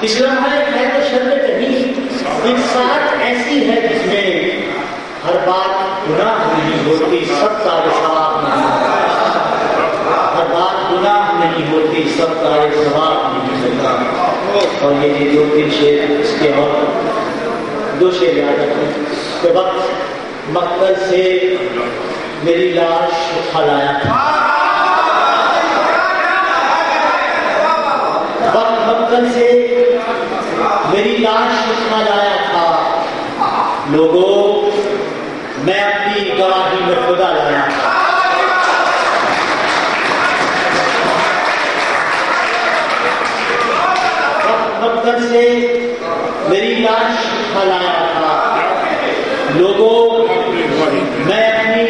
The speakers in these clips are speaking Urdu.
اسلام ہے تو شرط نہیں، انسان ایسی ہے جس میں ہر بات گناہ نہیں ہوتی، سب کا ثواب نہیں ہوتا، ہر بات گناہ نہیں ہوتی، سب کا ثواب نہیں ہوتا۔ اور یہ جو تین شعر، اس کے اور دو شعر یاد رکھیں کہ وقت مقتل سے میری لاش اٹھا لایا تھا، وقت مقتل سے میری لاش اٹھا لایا تھا، لوگوں میں اپنی گواہی میں خدا لایا تھا۔ وقت مقتل سے میری لاش اٹھا لایا تھا، لوگوں میں اپنی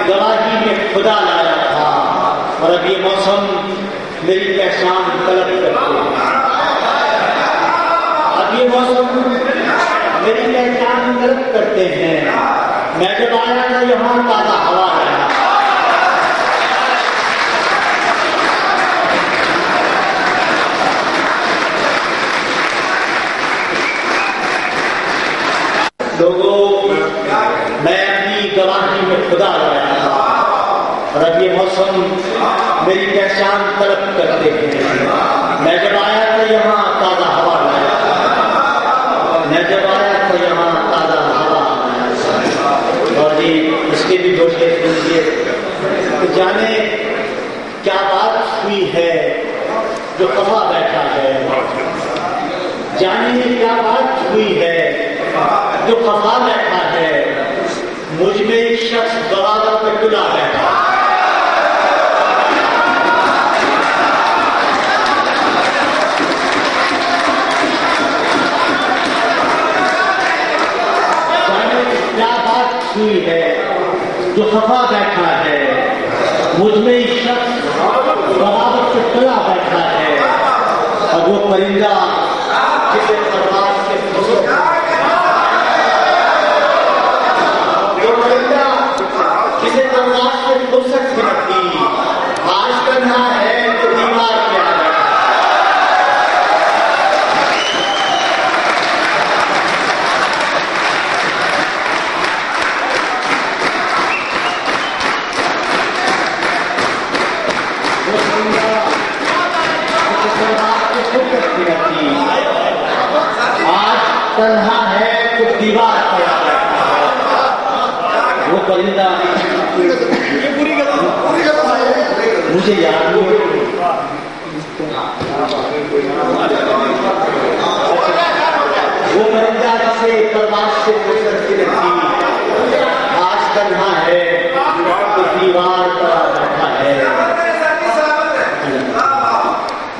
گواہی میں خدا لایا تھا، اور اب یہ موسم میری پہچان طلب کرتے ہیں، اب یہ موسم میری پہچان طلب کرتے ہیں۔ میں جب آیا تھا یہاں تازہ ہوا آیا، لوگوں میں اپنی گواہی میں خدا لایا تھا، اور اب یہ موسم میری پہچان طلب کرتے ہیں۔ میں جب آیا تھا یہاں تازہ ہوا لایا تھا، میں جب آیا تھا یہاں تازہ ہوا لایا تھا۔ اور جی اس کے بھی دو شعر سنیے کہ جانے کیا بات ہوئی ہے جو خفا بیٹھا ہے، جانے کیا بات ہوئی ہے جو خفا بیٹھا ہے، مجھ میں ایک شخص بغاوت پہ تلا بیٹھا، جانے کیا بات ہوئی ہے جو خفا بیٹھا ہے، مجھ میں ایک شخص بغاوت پہ تلا بیٹھا ہے، اور وہ پرندہ جسے پرواز کے کسی پرواز سے فرصت ملتی، آج کرنا ہے تو دیوار کیا ہے۔ وہ پرندہ کسی پرواز سے فرصت ملتی، آج تنہا ہے تو دیوار کیا ہے۔ وہ پرندہ مجھے یاد نہیں، وہ پرندہ جسے پرواز سے فرصت ملتی، آج تنہا ہے تو دیوار پر بیٹھا ہے۔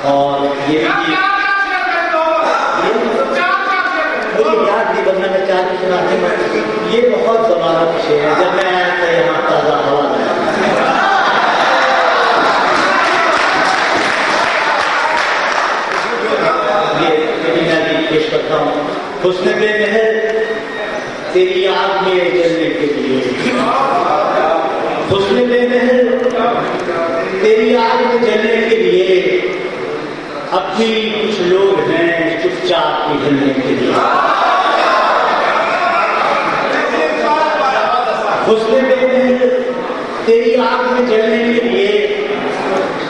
اور یہ بھی یاد نہیں بننا میں چاہتی سناتے، یہ بہت زمانہ پیچھے ہے، جب میں آیا تھا یہاں تازہ ہوا لایا، یہ میں بھی پیش کرتا ہوں۔ حسن بے مہر تیری آگ میں جلنے کے لیے، حسن بے مہر تیری آگ میں جلنے کے لیے، اب بھی کچھ لوگ ہیں چپ چاپ پگھلنے کے لیے، حسن بے مہر تیری آگ میں جلنے کے لیے،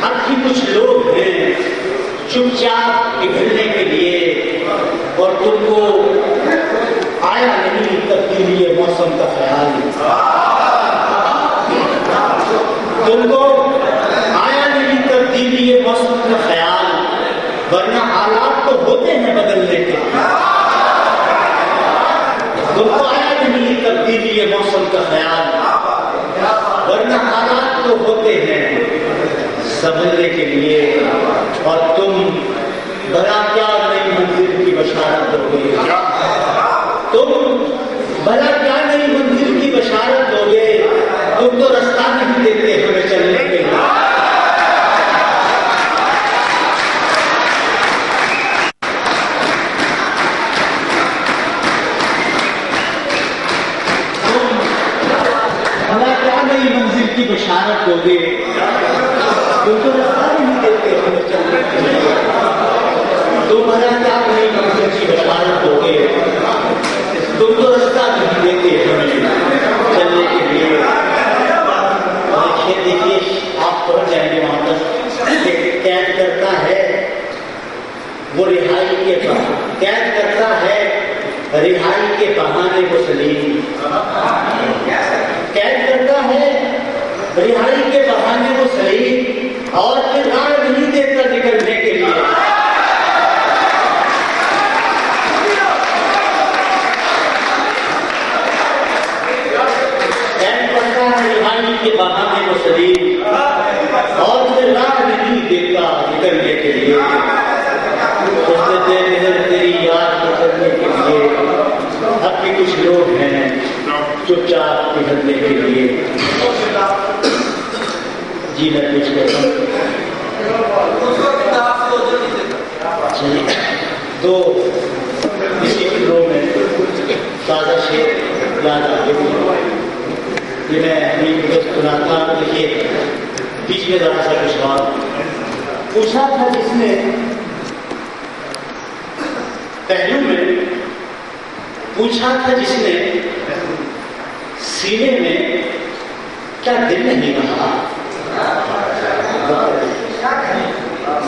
اب بھی کچھ لوگ ہیں چپ چاپ پگھلنے کے لیے، اور تم کو آیا نہیں تبدیلی موسم کا خیال، تم کو آیا نہیں تبدیلی موسم کا خیال، ورنہ حالات تو ہوتے ہیں بدلنے کے، تم کو آیا نہیں تبدیلی موسم کا خیال، ورنہ حالات تو ہوتے ہیں سنبھلنے کے لیے، اور تم بھلا کیا نئی منزل کی بشارت دو گے، تم بھلا کیا نئی منزل کی بشارت دو گے، تم تو رستہ نہیں دیتے ہمیں چلنے کے لیے۔ بھلا کیا نئی منزل کی بشارت دو گے، تم تو رستہ نہیں دیتے ہمیں چلنے کے لیے۔ تمہارا کیا نہیں کم اچھی بشارت ہو گئے، تم تو رستہ نہیں دیتے ہمیں چلنے کے لیے۔ دیکھیے آپ پہنچ جائیں گے وہاں تک کہ قید کرتا ہے وہ رہائی کے قید کرتا ہے رہائی کے بہانے کو سلیم، قید کرتا ہے رہائی کے بہانے کو سلیم، اور پھر راہ نہیں دیتا نکلنے کے لیے۔ قید کرتا ہے رہائی کے بہانے کو سلیم، اور پھر راہ نہیں دیتا نکلنے کے لیے۔ تیری یاد کرنے کے لیے اب بھی کچھ لوگ ہیں چپ چاپ پگھلنے کے لیے۔ جی میں کچھ کہتا ہوں تو اسی فلو میں تازہ شعر یاد آ گئی، یہ میں اپنی سناتا ہوں۔ دیکھیے بیچ میں ذرا سا کچھ بات پوچھا تھا جس نے پہلو میں پوچھا تھا جس نے سینے میں کیا دل نہیں رہا،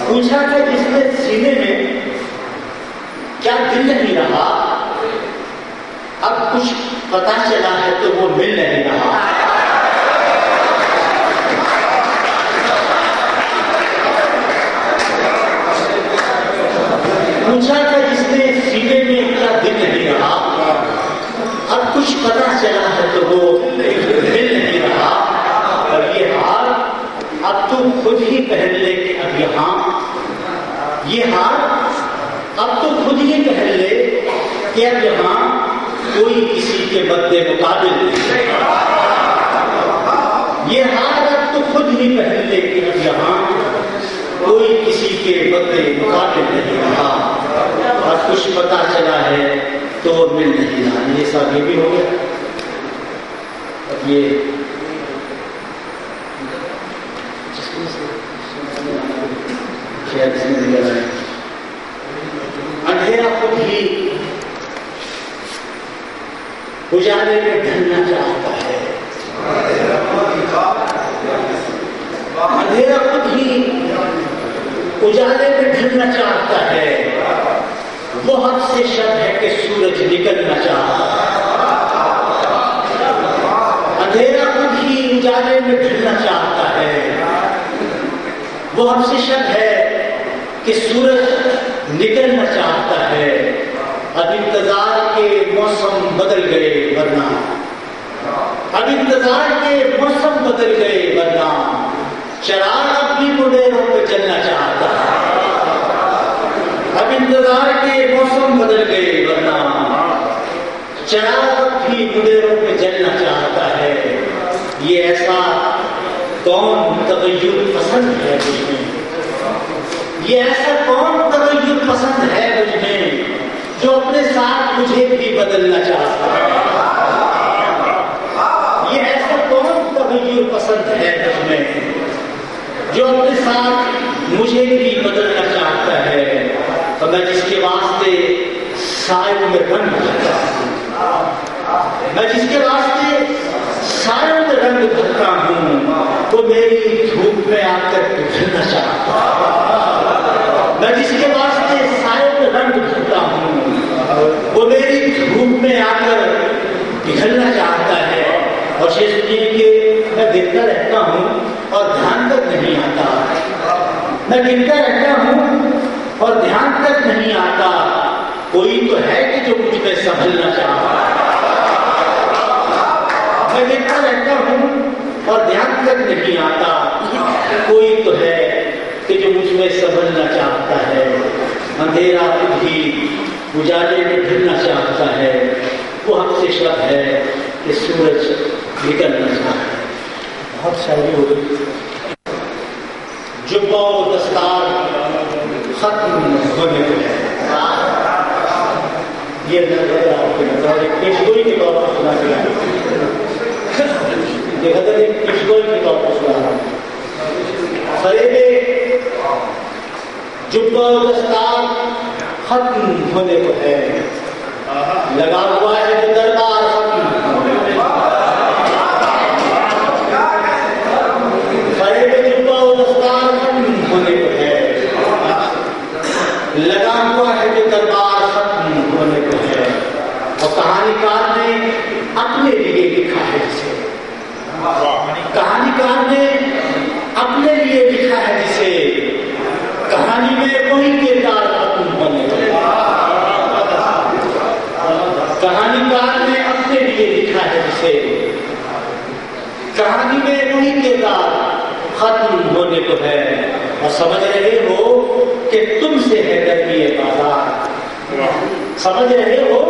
پوچھا تھا جس نے سینے میں کیا دل نہیں رہا، اب کچھ پتا چلا ہے تو وہ مل نہیں رہا۔ پوچھا تھا جس نے سینے میں کیا دل نہیں رہا، اب کچھ پتا چلا ہے تو وہ مل نہیں رہا۔ اور یہ ہار اب تو خود ہی پہن لے کہ اب یہاں، یہ ہار اب تو خود ہی پہن لے کہ اب یہاں کوئی کسی کے مد مقابل نہیں۔ یہ ہار اب تو خود ہی پہن لے کہ اب یہاں کوئی کسی کے مد مقابل نہیں رہا، اور کچھ پتا چلا ہے تو مل نہیں رہا۔ یہ سب یہ بھی ہو گیا۔ اب یہ اندھیرا خود ہی اجالے میں ڈھلنا چاہتا ہے، اندھیرا خود ہی اجالے میں ڈھلنا چاہتا ہے، وہ حد سے شب ہے کہ سورج نکلنا چاہتا ہے۔ اندھیرا خود ہی اجالے میں ڈھلنا چاہتا ہے، وہ حد سے شب ہے کہ سورج نکلنا چاہتا ہے۔ اب انتظار کے موسم بدل گئے ورنہ، اب انتظار کے موسم بدل گئے ورنہ چراغ اب بھی مڈیروں پہ چلنا چاہتا ہے۔ اب انتظار کے موسم بدل گئے ورنہ چراغ اب بھی مڈیروں پہ چلنا چاہتا ہے۔ یہ ایسا کون تغیر پسند ہے مجھ میں، یہ ایسا کون تغیر پسند ہے مجھ میں، جو اپنے ساتھ مجھے بھی بدلنا چاہتا ہے۔ یہ ایسا کون تغیر پسند ہے مجھ میں، جو اپنے ساتھ مجھے بھی بدلنا چاہتا ہے۔ اور میں جس کے واسطے سایوں میں رنگ بھرتا ہوں، میں جس کے واسطے سایوں میں رنگ بھرتا ہوں، وہ میری دھوپ میں آ کر پگھلنا چاہتا ہے۔ میں جس کے واسطے سایوں میں رنگ بھرتا ہوں، وہ میری دھوپ میں آ کر پگھلنا چاہتا ہے۔ اور شیخ جی کہ میں گرتا رہتا ہوں اور دھیان تک نہیں آتا، میں گرتا رہتا ہوں اور دھیان تک نہیں آتا، کوئی تو ہے کہ جو مجھ پہ سنبھلنا چاہتا ہے۔ میں گرتا رہتا ہوں اور دھیان تک نہیں آتا، کوئی تو ہے کہ جو مجھ میں سنبھلنا چاہتا ہے۔ اندھیرا خود ہی اجالے میں ڈھلنا چاہتا ہے، وہ ہم سے شب ہے کہ سورج نکلنا چاہتا ہے۔ بہت شاعری ہو گئی۔ جبہ و دستار ختم ہونے کو ہے، یہ نظر آپ کے نظر ایک پیشگوئی کے طور پر سنا گیا ہے، یہ نظر ایک پیشگوئی کے طور پر سنا ہے۔ فریب جبہ و دستار ختم ہونے کو ہے. لگا ہوا ہے جو دربار ختم ہونے کو ہے. فریب جبہ و دستار ختم ہونے کو ہے. لگا ہوا ہے جو دربار ختم ہونے کو ہے. اور کہانی کار نے اپنے لیے لکھا ہے جسے. کہانی کار نے اپنے لیے لکھا ہے جسے. کہانی میں وہی کردار ختم ہونے کو ہے. کہانی کار نے اپنے لیے لکھا ہے جسے. کہانی میں وہی کردار ختم ہونے کو ہے. اور سمجھ رہے ہو کہ تم سے ہے گرمی بازار. سمجھ رہے ہو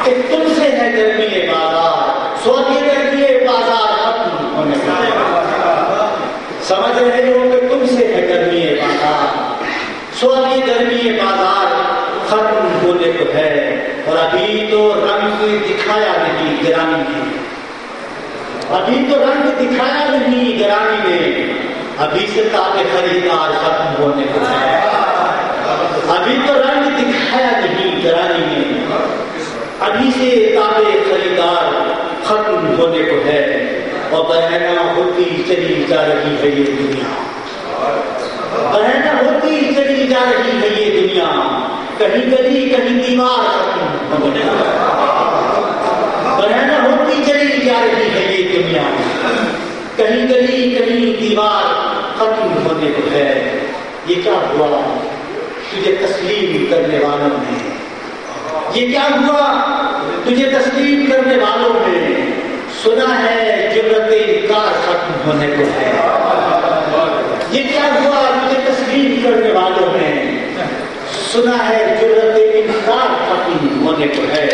کہ تم سے ہے گرمی بازار. سوچیے گرمی بازار ختم ہونے کو ہے. سمجھ رہے ہو کہ تم سے ہے گرمی بازار. سوچیے گرمی بازار ختم ہونے کو ہے. اور ابھی تو رنگ دکھایا نہیں گرانی نے. ابھی تو رنگ دکھایا نہیں گرانی نے. ابھی سے تاب خریدار ختم ہونے کو ہے. ابھی تو رنگ دکھایا نہیں گرانی نے. ابھی سے تاب خریدار ختم ہونے کو ہے. اور بہنا ہوتی چلی جا رہی ہے یہ دنیا. بہنا ہوتی چلی جا رہی ہے یہ دنیا. کہیں گلی کہیں دیوار ختم ہونے کو ہے. بہنا ہوتی چلی جا رہی ہے یہ دنیا. کہیں گلی کہیں دیوار ختم ہونے کو ہے. یہ کیا ہوا تجھے تسلیم کرنے والوں نے. یہ کیا ہوا تجھے تسلیم کرنے والوں نے. سنا ہے جرت انکار ختم ہونے کو ہے. یہ کیا ہوا تجھے تسلیم کرنے والوں نے. سنا ہے جرت انکار ختم ہونے کو ہے.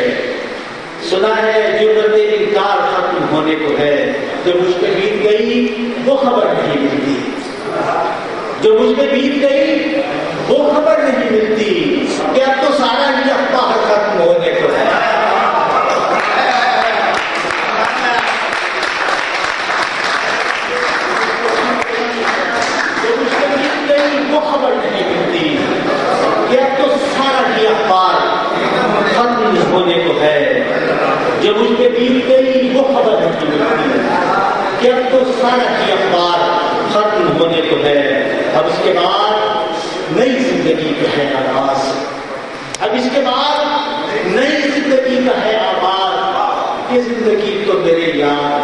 سنا ہے جرت انکار ختم ہونے کو ہے. جو مجھ پہ بیت گئی وہ خبر نہیں ملتی. جو مجھ پہ بیت گئی وہ خبر نہیں ملتی کہ اب تو سارا ہی اخبار ختم ہونے کو ہے. جو مجھ پہ بیت گئی وہ خبر نہیں ملتی کہ اب تو سارا ہی اخبار ختم ہونے کو ہے. جو مجھ پہ بیت گئی وہ خبر نہیں ملتی کہ اب تو سارا ہی اخبار ختم ہونے کو ہے. اب اس کے بعد نئی زندگی کا ہے آغاز. اب اس کے بعد نئی زندگی کا ہے آغاز. یہ زندگی تو میرے یار.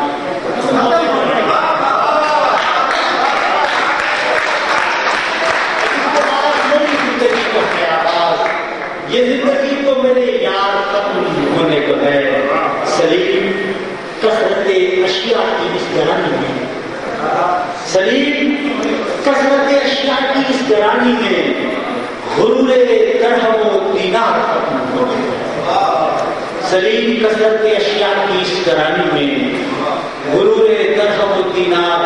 یہ زندگی تو میرے یار ختم ہونے کو ہے. سلیم کثرت اشیاء کی اس گرانی میں. سلیم کثرت اشیاء کی اس گرانی میں غرور درہم و دینار ختم ہونے کو ہے. سلیم کثرت اشیاء کی اس گرانی میں غرور درہم و دینار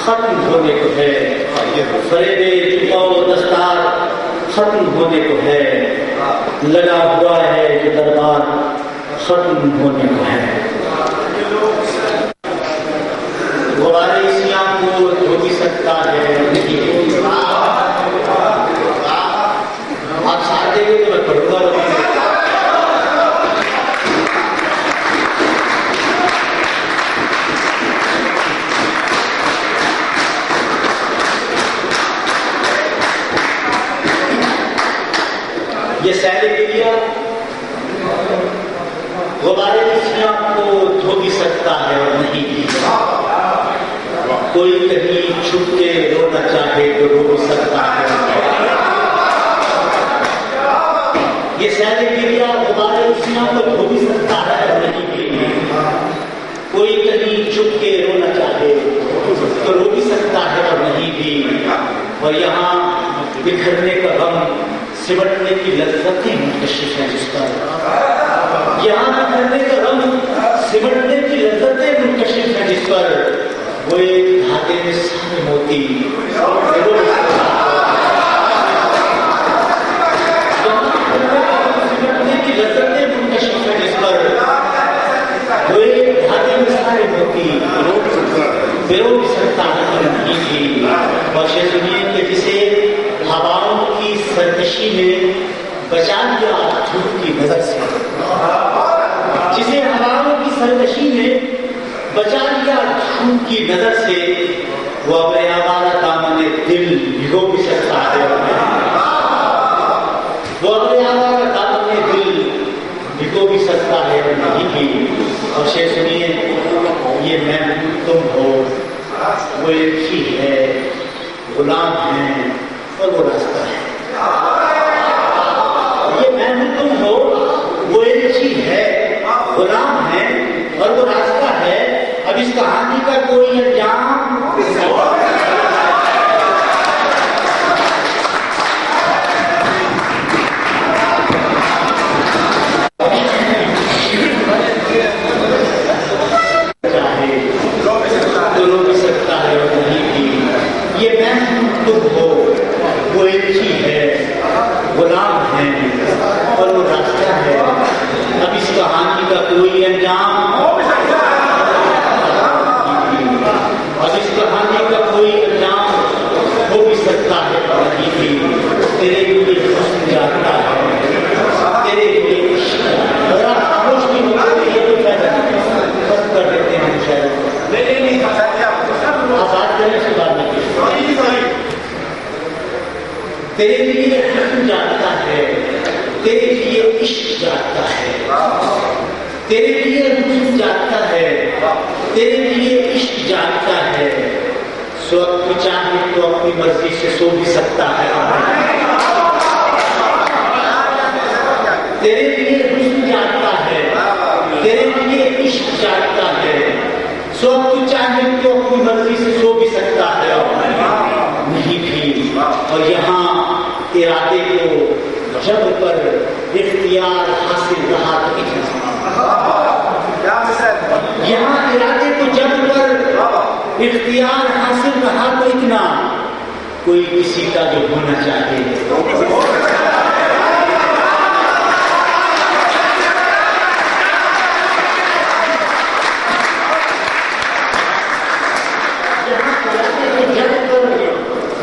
ختم ہونے کو ہے. فریب جبہ و دستار ختم ہونے کو ہے. لگا ہوا ہے جو دربار ختم ہونے کو ہے. غبارے اسیاں کو دھو بھی سکتا ہے نہیں. آپ ساتھ دیں گے تو میں پڑھوں گا. یہ سیل گریا غبارے اسیاں کو دھو بھی سکتا ہے اور نہیں بھی. کوئی کہیں چھپ کے رونا چاہے تو رو بھی سکتا ہے. یہ سیل گریا غبارے اسیاں کو دھو بھی سکتا ہے اور نہیں بھی. کوئی کہیں چھپ کے رونا چاہے تو رو بھی سکتا ہے اور نہیں بھی. اور یہاں بکھرنے کا غم سمٹنے کی لذتیں منتشر ہیں جس پر. یہاں بکھرنے کا غم سمٹنے کی لذتیں منتشر ہیں جس پر. وہ ایک دھاگے میں سارے موتی سمٹنے کی لذتیں منتشر ہیں جس پر. وہ ایک دھاگے میں سارے موتی بیرو بھی سکتا ہے نہیں بھی. اور سنیے کہ جسے ہواؤں کی سرکشی میں بچا لیا جھوٹ کی نظر سے، جسے ہواؤں کی سرکشی نے بچا لیا جھوٹ کی نظر سے، وہ اپنے آوارہ دامن دل بھگو بھی سکتا ہے، وہ اپنے آوارہ دامن دل بھگو بھی سکتا ہے اور نہیں بھی۔ اور شعر سنیے، یہ میں تم ہو وہ ایک ہی ہے، غلام ہیں اور وہ راستہ ہے۔ یہ میں تم ہو وہ ایک ہی ہے، غلام ہے اور وہ راستہ ہے۔ اب اس کہانی کا کوئی انجام تیرے لیے حسن جاگتا ہے، تیرے لیے عشق جاگتا ہے، تیرے لیے حسن جاگتا ہے، تیرے لیے عشق جاگتا ہے۔ سو تو چاہے تو اپنی مرضی سے سو بھی سکتا ہے، تیرے لیے حسن جاگتا ہے، تیرے لیے عشق جاگتا ہے۔ سو تو چاہے تو اپنی مرضی سے سو بھی سکتا ہے، نہیں بھی۔ اور یہاں ارادے کو جب پر اختیار حاصل رہا تو اتنا، یہاں ارادے کو جب پر اختیار حاصل رہا تو اتنا، کوئی کسی کا جو ہونا چاہے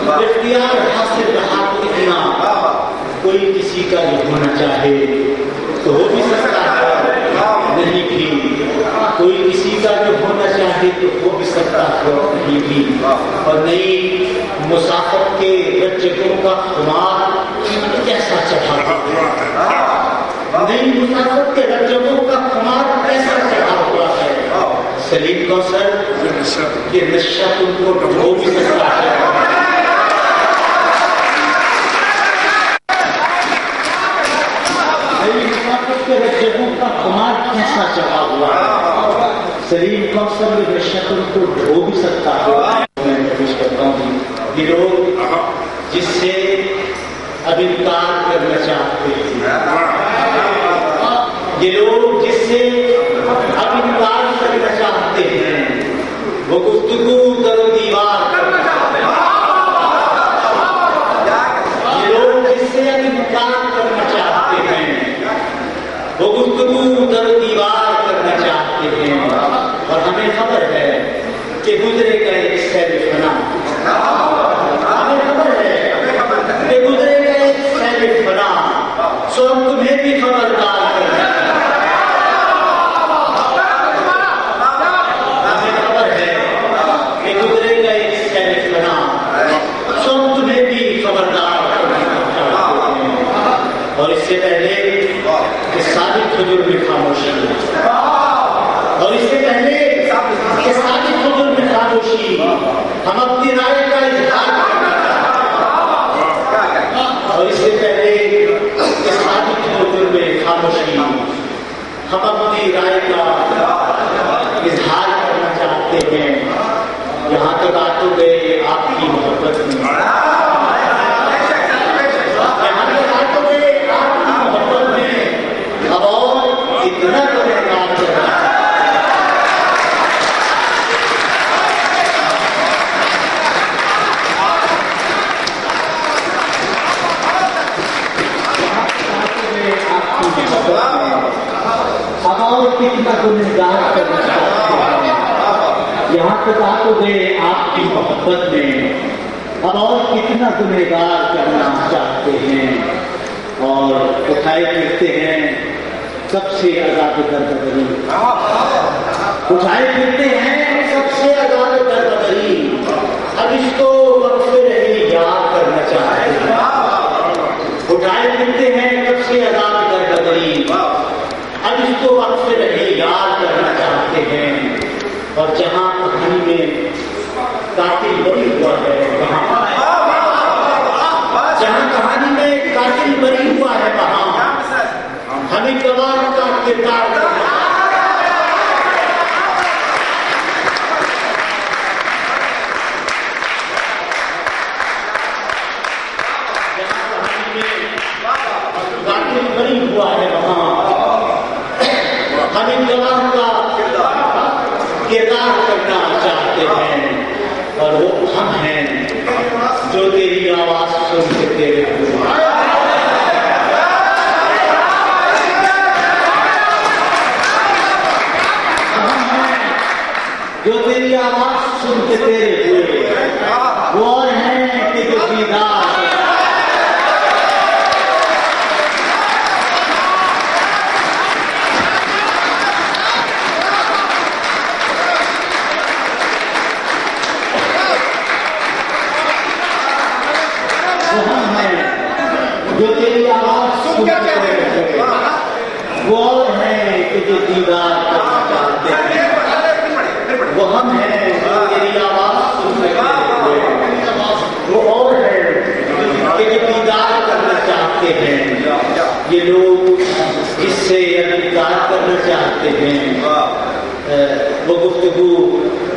اختیار حاصل رہا تو اتنا، کوئی کسی کا جو ہونا چاہے تو ہو بھی سکتا ہے، نہیں بھی۔ کوئی کسی کا جو ہونا چاہے تو ہو بھی سکتا ہے، نہیں بھی۔ اور نئی مسافت کے رجگوں کا خمار کیسا چڑھا ہوا، نئی مسافت کے رجگوں کا خمار کیسا چڑھا ہوا ہے۔ سلیم کوثر یہ نشہ تم کو ڈھو بھی سکتا ہے، رجگوں کا خمار کیسا چڑھا ہوا ہے۔ سلیم کوثر یہ نشہ تم کو ڈھو بھی سکتا ہے۔ میں کوشش کرتا ہوں یہ لوگ جس سے اب انکار کرنا چاہتے ہیں، یہ لوگ جس سے اب انکار کرنا چاہتے ہیں، وہ گفتگو در و دیوار کرنا چاہتے ہیں۔ یہ لوگ جس سے اب انکار کرنا چاہتے ہیں، وہ گفتگو در و دیوار کرنا چاہتے ہیں۔ اور ہمیں خبر ہے کہ گزرے گا ایک سیل فنا، ہمیں خبر ہے کہ گزرے گا ایک سیل فنا، سو ہم تمہیں بھی خبردار کرنا چاہتے ہیں۔ ہمیں خبر ہے کہ گزرے گا ایک سیل فنا، سو ہم تمہیں بھی خبردار کرنا چاہتے ہیں۔ اور اس سے پہلے کہ صادق حضور میں خاموشی، اور اس سے پہلے کہ صادق حضور میں خاموشی، ہم اپنی رائے کا اظہار کرنا چاہتے ہیں۔ اور اس سے پہلے کہ صادق حضور میں خاموشی، ہم اپنی رائے کا اظہار کرنا چاہتے ہیں۔ یہاں تک آ تو گئے آپ کی محبت میں، اتنا گنہگار کرنا اب اور کتنا گنہگار کرنا چاہتے ہیں۔ یہاں تک آ تو گئے آپ کی محبت میں، اب اور کتنا گنہگار کرنا چاہتے ہیں۔ اور اٹھائے پھرتے ہیں سب سے عذاب دربدری، اٹھائے پھرتے ہیں سب سے عذاب دربدری، اب اس کو وقت رہی یاد کرنا چاہتے ہیں، اٹھائے پھرتے ہیں سب سے عذاب دربدری، اب اس کو وقت رہی یاد کرنا چاہتے ہیں، اور جہاں کہانی میں قاتل بری ہوا ہے وہاں، جہاں کہانی میں قاتل بری ہوا ہے وہاں ہمیں گواہ کا کردار کرنا ہے۔ جہاں کہانی میں قاتل بری ہوا ہے وہاں ہمیں گواہ کا کردار کرنا چاہتے ہیں، اور وہ ہم ہیں جو تیری آواز سن کے تیرے ہوئے، جو تیری آواز سن کے تیرے ہوئے، وہ اور ہیں کہ جو دیدار جو تیری آواز سنتے ہوئے، وہ اور ہیں کہ جو دیدار کرنا چاہتے ہیں، وہ ہم ہیں جو تیری آواز سنتے ہوئے، وہ اور ہیں کہ جو دیدار کرنا چاہتے ہیں، یہ لوگ جس سے انکار کرنا چاہتے ہیں وہ گفتگو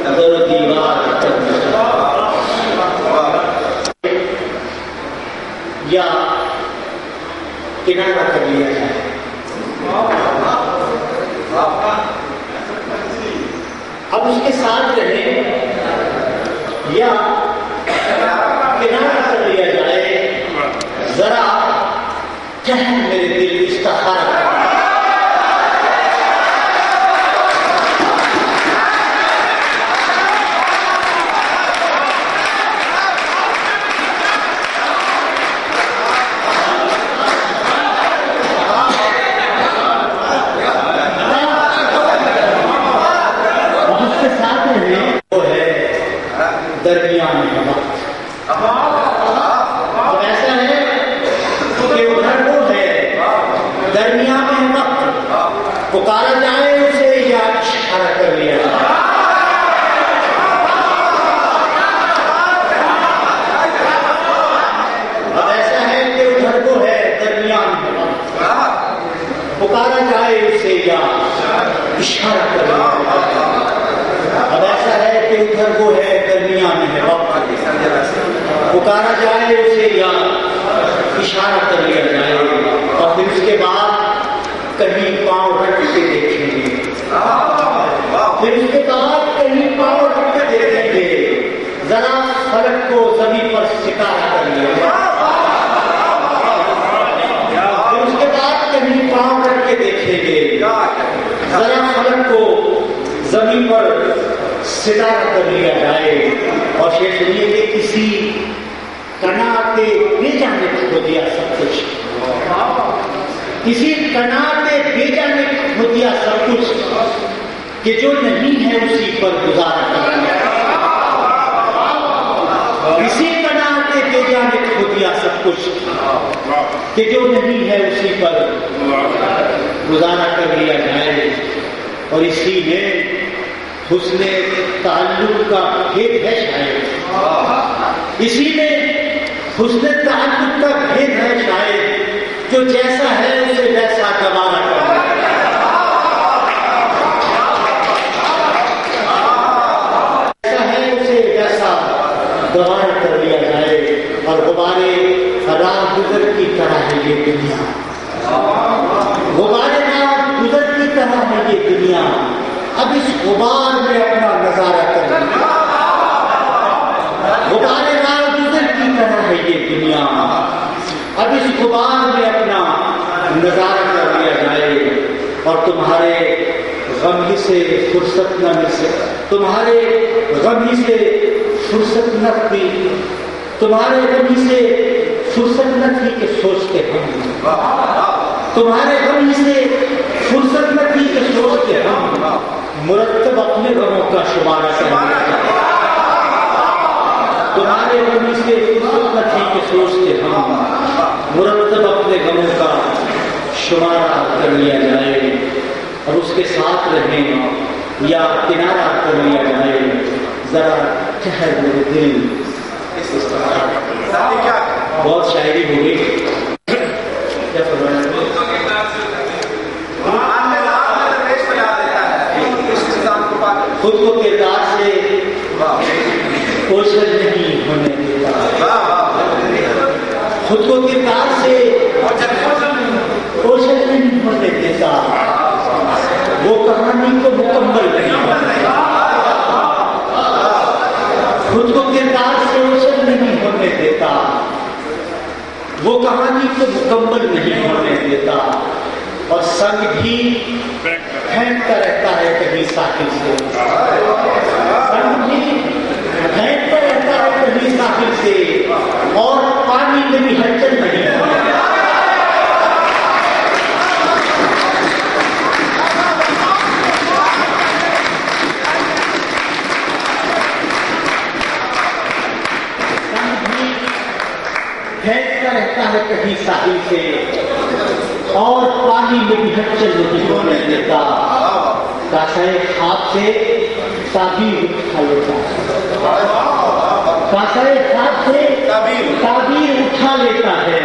در و دیوار کرنا چاہتے ہیں یا کنارہ کر لیا جائے، اب اس کے ساتھ رہیں یا کنارہ کر لیا جائے، ذرا کہہ میرے دل استخارہ کر۔ درمیان میں وقت، اب ایسا ہے کہ ادھر وہ ہے درمیان میں وقت، پکارا جائے اسے یا اشارہ کر لیا جائے، اب ایسا ہے کہ ادھر وہ ہے درمیان میں وقت، پکارا جائے اسے یا اشارہ کر لیا جائے، اب ایسا ہے کہ ادھر وہ ہے درمیان میں وقت، پکارا جائے اسے یا اشارہ کر لیا جائے، اور پھر اس کے بعد کہیں پاؤں رکھ کے دیکھیں گے، پھر اس کے بعد کہیں پاؤں رکھ کے دیکھیں گے، ذرا فلک کو زمین پر ستارہ کر لیا جائے، پھر اس کے بعد کہیں پاؤں رکھ کے دیکھیں گے، ذرا فلک کو زمین پر ستارہ کر لیا جائے، اور شیخ سنیے کہ کسی کنا کے بیجا نے کھو دیا سب کچھ، کسی کنا کے بیجا نے کھو دیا سب کچھ، کہ جو نہیں ہے اسی پر گزارا کرنا، کسی کنا کے بیجا نے کھو دیا سب کچھ، کہ جو نہیں ہے اسی پر گزارا کر لیا جائے، اور اسی میں حسن تعلق کا بھید ہے شاید، اسی میں حسن تعلق کا بھید ہے شاید، جو جیسا ہے اسے ویسا گوارا کرنا، جیسا ہے اسے ویسا گوارا کر لیا جائے، اور غبارے راہ گزر کی طرح ہے یہ دنیا، غبارے راہ گزر کی طرح ہے یہ دنیا، اب اس غبار میں اپنا نظارہ کرنا، غبار راہ گزر کی طرح ہے یہ دنیا، اب اس غبار میں اپنا نظارہ کر لیا جائے، اور تمہارے غم ہی سے فرصت نہ مل سکے، تمہارے غم ہی سے فرصت نہ ملی، تمہارے غم ہی سے فرصت نہ تھی کہ سوچتے ہم، تمہارے غم ہی سے فرصت نہ تھی کہ سوچتے ہم، مرتب اپنے غموں کا شمارہ کریں، تمہارے غم ہی سے فرصت نہ تھی کہ سوچتے ہم، مرتب اپنے غموں کا شمارہ کر لیا جائے، اور اس کے ساتھ رہیں یا کنارہ کر لیا جائے، ذرا کہہ دے دل اس طرح۔ بہت شاعری ہو گئی، کیا فرمایا؟ خود کو کردار سے اوجھل نہیں ہونے دیتا، خود کو کردار سے اوجھل نہیں ہونے دیتا، وہ کہانی کو مکمل نہیں ہونے دیتا، خود کو کردار سے اوجھل نہیں ہونے دیتا، وہ کہانی کو مکمل نہیں ہونے دیتا، اور سنگ بھی پھینکتا رہتا ہے کہیں ساحل سے، سنگ بھی پھینکتا رہتا ہے کہیں ساحل سے، اور پانی میں بھی ہلچل نہیں ہوتی۔ پھینکتا رہتا ہے کہیں ساحل سے، اور پانی میں بھی ہلچل نہیں ہونے دیتا، کاسے خواب سے تعبیر اٹھا لیتا ہے، کاسے خواب سے تعبیر اٹھا لیتا ہے،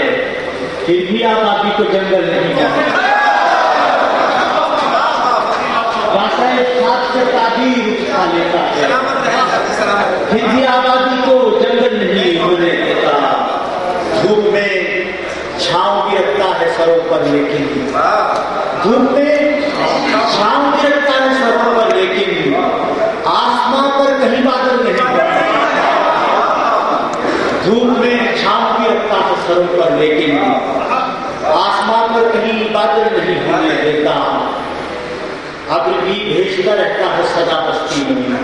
پھر بھی آبادی کو جنگل نہیں جاتا، کاسے خواب سے تعبیر اٹھا لیتا ہے، پھر بھی آبادی کو جنگل نہیں ہونے دیتا، دھوپ میں چھاؤں بھی رکھتا ہے سروں پر، لیکن دھوپ میں چھاؤں بھی رکھتا ہے سروں پر، لیکن آسمان پر کہیں بادل نہیں پڑتے، دھوپ میں چھاؤں بھی رکھتا ہے سروں پر، لیکن آسمان پر کہیں بادل نہیں ہونے دیتا، ابر بھی بھیجتا رہتا ہے سدا بستی میں،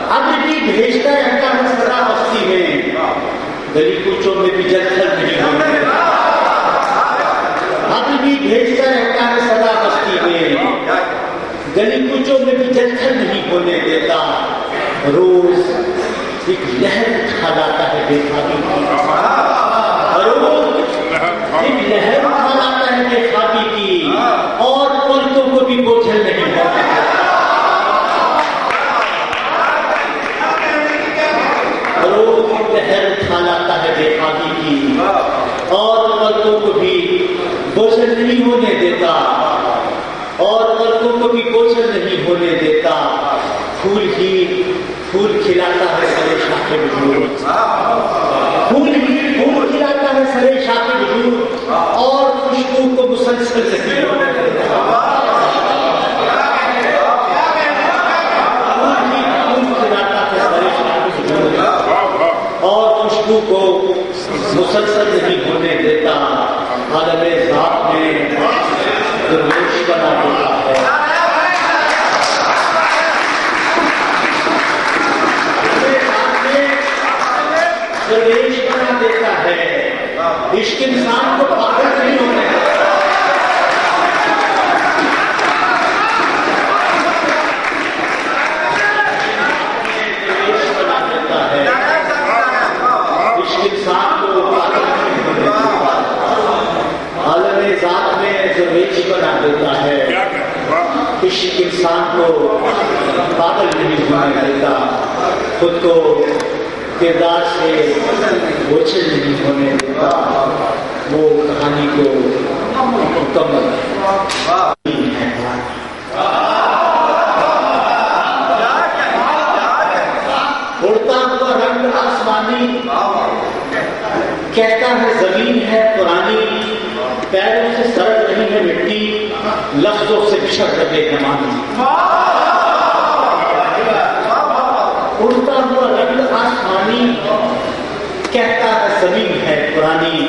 ابر بھی بھیجتا رہتا ہے سدا بستی میں، گلی کوچوں میں بھی جلچل نہیں ہونے دیتا، ابر بھی بھیجتا رہتا ہے سدا بستی میں، گلی کوچوں میں بھی جلچل نہیں ہونے دیتا، روز ایک لہر اٹھا لاتا ہے بے خوابی کی، روز ایک لہر اٹھا لاتا ہے بے خوابی کی، اور پلکوں کو بھی بوجھل نہیں ہوتا، روز ایک لہر اٹھا لاتا ہے بے خوابی کی، اور پلکوں کو بھی بوجھل نہیں ہونے دیتا، اور پلکوں کو بھی بوجھل نہیں ہونے دیتا، پھول ہی پھول کھلاتا ہے سرے شاخ وجود، پھول ہی پھول کھلاتا ہے سرے شاخ وجود، اور خوشبو کو مسلسل نہیں ہونے دیتا، پھول ہی پھول کھلاتا ہے سرے شاخ وجود، اور خوشبو کو مسلسل نہیں ہونے دیتا، عالم ذات میں درویش بنا دیتا ہے، درویش بنا دیتا ہے، عشق انسان کو پاگل نہیں ہونے دیتا، درویش بنا دیتا ہے، عشق انسان کو پاگل نہیں ہونے دیتا، عالم ذات میں درویش بنا دیتا ہے، عشق انسان کو پاگل نہیں ہونے دیتا، خود کو کردار سے بوجھل نہیں ہونے دیتا، وہ کہانی کو مکمل اڑتا ہوا رنگ آسمانی، کہتا ہے زمین ہے پرانی، پیروں سے سرک رہی ہے مٹی، لفظوں سے بچھڑ رہے ہیں مانی، اڑتا ہوا رنگ آسمانی، کہتا ہے زمین ہے پرانی،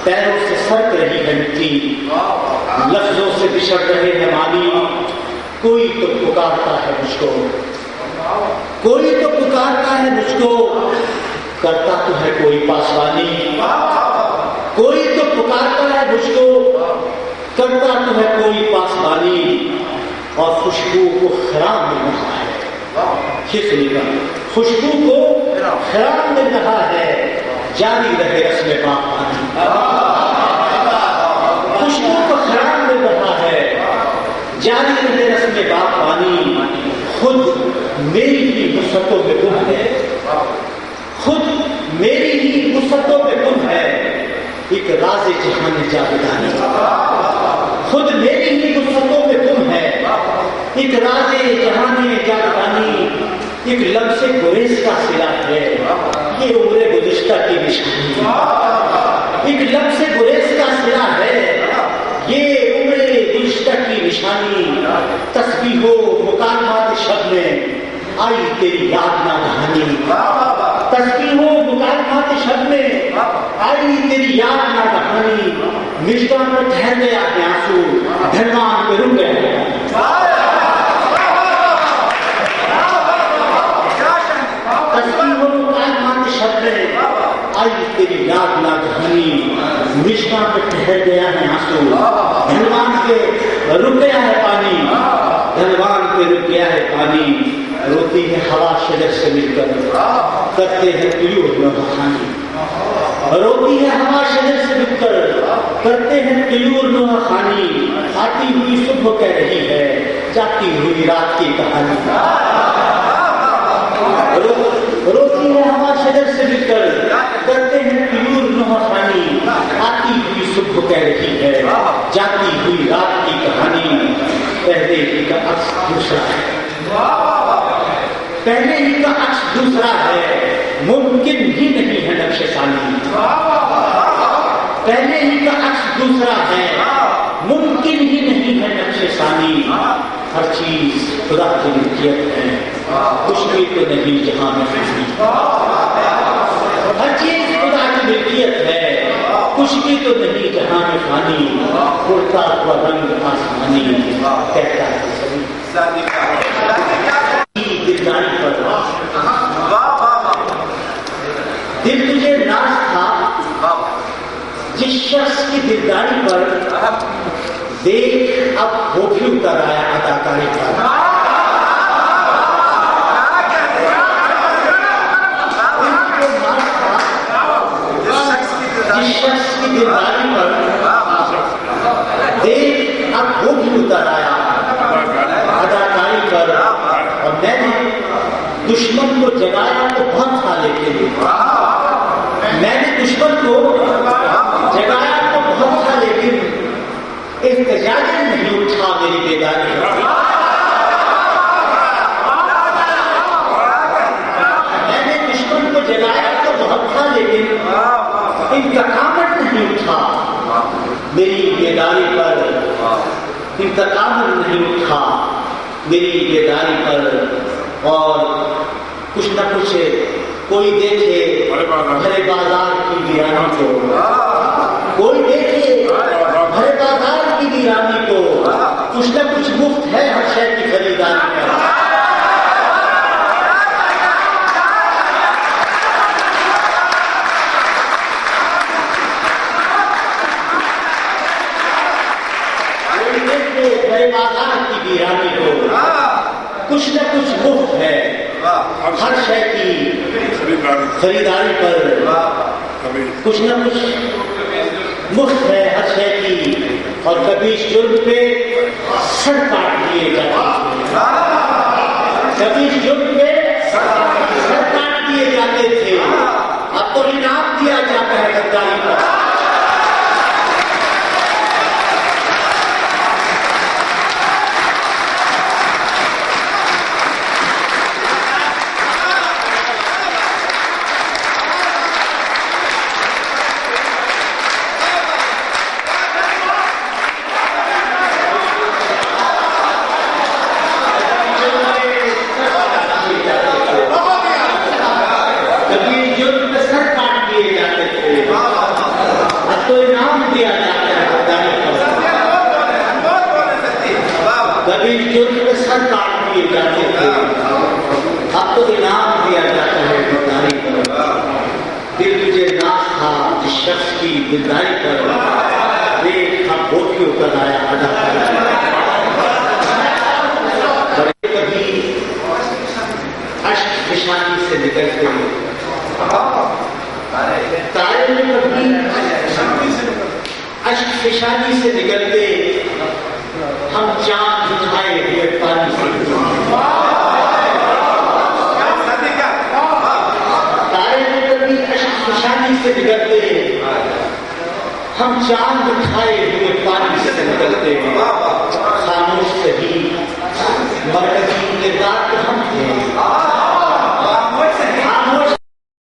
پیروں سے سرک رہی ہے مٹی، لفظوں سے بچھڑ رہے ہیں مانی، کوئی تو پکارتا ہے مجھ کو، کوئی تو پکارتا ہے مجھ کو، کرتا تو ہے کوئی پاسبانی، کوئی تو پکارتا ہے مجھ کو، کرتا تو ہے کوئی پاسبانی، اور خوشبو کو خراب مل رہا ہے، یہ سنی گا، خوشبو کو خراب مل رہا ہے، جاری رہے رسم باغبانی، خوشبو کو خراب مل رہا ہے، جاری رہے رسم باغبانی، خود میری ہی وسعتوں میں گم ہے، خود میری ہی وسعتوں میں گم ہے، ایک راز جہان جاودانی، خود میری ہی وسعتوں میں گم ہے، ایک راز جہان جاودانی، ایک لمس گریز کا صلہ ہے، یہ عمر گزشتہ کی نشانی، ایک لمس گریز کا صلہ ہے، یہ عمر گزشتہ کی نشانی، تسبیح و مکالمات شب میں آئی تیری یاد نہ دہانی، تسبیح و مکالمات شب میں آئی تیری یاد نہ دہانی، مژگاں پر ٹھہر گیا ہے آنسو، دھنوان پہ رک گیا، تسبیح و مکالمات شب میں آئی تیری یاد نہ دہانی، مژگاں پہ ٹھہر گیا ہے آنسو، دھنوان پہ رک گیا ہے پانی، دھنوان پہ رک گیا ہے پانی، روتی ہے ہوا شجر سے مل کر، کرتے ہیں طیور نوحہ، روتی ہے ہوا شجر سے مل کر، کرتے ہیں طیور نوحہ خانی، آتی ہوئی صبح کہہ رہی ہے، جاتی ہوئی رات کی کہانی، روتی ہے ہوا شجر سے مل کر، کرتے ہیں طیور نوحہ خانی، آتی ہوئی صبح کہہ رہی ہے، جاتی ہوئی رات کی کہانی، پہلے ہی کا عکس دوسرا ہے، پہلے ہی کا عکس دوسرا ہے، ممکن ہی نہیں ہے نقش ثانی، پہلے ہی کا عکس دوسرا ہے، ممکن ہی نہیں ہے نقش ثانی، ہر چیز خدا کی ملکیت ہے، کچھ بھی تو نہیں جہاں میں فانی، ہر چیز خدا کی ملکیت ہے، کچھ بھی تو نہیں جہاں میں فانی، اڑتا ہوا رنگ آسمانی، کہتا ہے دلداری پر دل تجھے ناز تھا، جس شخص کی دلداری پر، دیکھ اب وہ بھی اتر آیا اداکاری پر، جس شخص کی دلداری پر، دیکھ اب وہ بھی اتر آیا اداکاری پر، اور میں نے دشمن کو جگایا تو بہت تھا، لیکن میں نے دشمن کو جگایا تو بہت تھا، لیکن احتجاج نہیں اٹھا میری بیداری، میں نے دشمن کو جگایا تو بہت تھا، لیکن انتقامت نہیں اٹھا میری بیداری پر، انتقامت نہیں اٹھا میری بیداری پر، اور کچھ نہ کچھ کوئی دیکھے بھرے بازار کی ویرانی کو، کوئی دیکھے بھرے بازار کی ویرانی کو، کچھ نہ کچھ مفت ہے ہر شے کی خریداری میں، کوئی دیکھے بھرے بازار کی ویرانی کو، کچھ نہ کچھ مفت ہے ہر شے کی خریداری پر، کچھ نہ کچھ مفت ہے ہر شے کی، اور کبھی جرم پہ سر کاٹ دیے جاتے تھے، کبھی جرم پہ سر کاٹ دیے جاتے تھے، اب تو انعام دیا جاتا ہے غداری پر، کبھی جرم پہ سر کاٹ دیے جاتے تھے، اب تو انعام دیا جاتا ہے غداری پر، شخص کی دلداری پر ایک خاموشیوں کا لایا ادا کبھی اشک فشانی سے نکلتے تارے میں کبھی اشک فشانی سے نکلتے ہم چاند اٹھائے ہوئے پانی سے تارے میں کبھی اشک فشانی سے نکلتے ہم چاند اٹھائے ہوئے پانی سے نکلتے خاموش سہی مرکزی کردار